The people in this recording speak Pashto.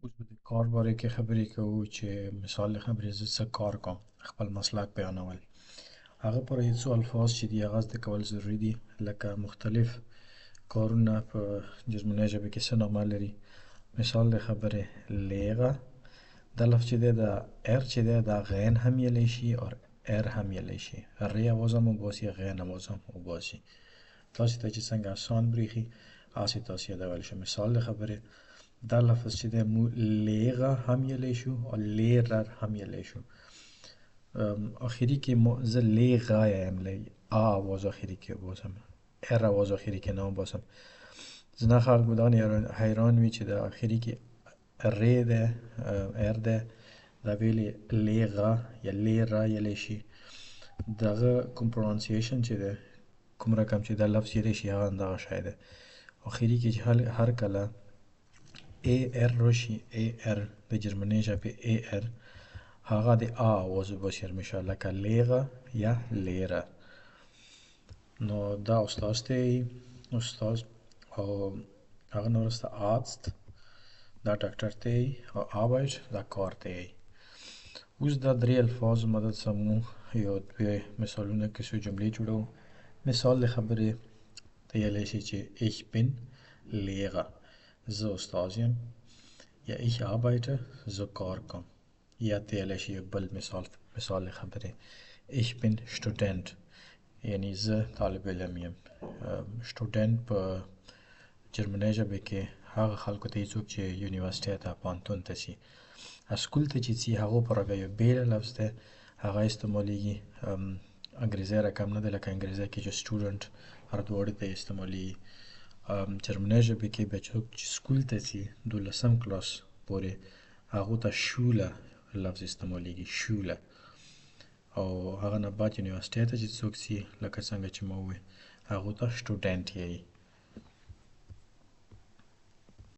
اوس به د کار باره کې خبرې کوو چې مثال د خبرې زه څه کار کوم خپل مسلک بیانول هغه پاره یو څو الفاظ چې دي هغه زده کول ضروري دي لکه مختلف کارونه په جرمنۍ ژبه کې څه نامه لري مثال د خبرې لیغه دا لفظ چې دی دا ار چې دی دا غین هم یلی شي او ار هم یلی شي ری اواز هم وباسي غین اواز هم وباسي تاسې ته چې څنګه آسان بریښي هسې تاسې یادولی شو مثال د خبرې دا لفظ چې دی مو لیغه هم یلی شو او لیرر هم یلی شو آخری کې زه لیغه یم آ آواز آخری کې وباسم ار آواز آخری کې نه وباسم ځینې خلک به دغه حیران وي چې د آخري کې ری دی ار دی دا ویلې لیغه یا لیره یلی شي دغه کوم پرونانسیشن چې دی کوم رقم چې دا لفظ یلی شي هغه همدغه شی دی آخري کې چې هر کله ای ار راشي ای ار د جرمنۍ ژبې ای ار هغه د آ آواز وباسي همیشه لکه لیغه یا لیره نو دا استاد دی استاد او هغه نه وروسته آرست دا ډاکټر دی او آربایت دا کار دی اوس دا درې الفاظ مدد سمو یو دوه مثالونه کې څو جملې جوړو مثال د خبرې ته یلی شي چې ich bin Lehrer زه استاد یم یا ich arbeite زه کار کوم یا ته یلی شي یو بل مثال د خبرې ich bin Student یعنی زه طالب علم یم سټوډنټ په جرمنۍ ژبه کې هغه خلکو ته څوک چې یونیورسټۍ ته پوهنتون ته ځي اسکول ته چې ځي هغو پاره یو بیل لفظ دی هغه استعمالیږي انګریزي رقم نه دی لکه انګریزي کې چې سټوډنټ هر دواړه ته استعمالیږي جرمنۍ ژبه کې بیا څوک چې سکول ته ځي 12 کلاس پورې هغو ته شوله لفظ استعمالیږي شوله او هغه نه بعد یونیورسټۍ ته چې څوک ځي لکه څنګه چې ما وویل هغو ته سټوډنټ یایي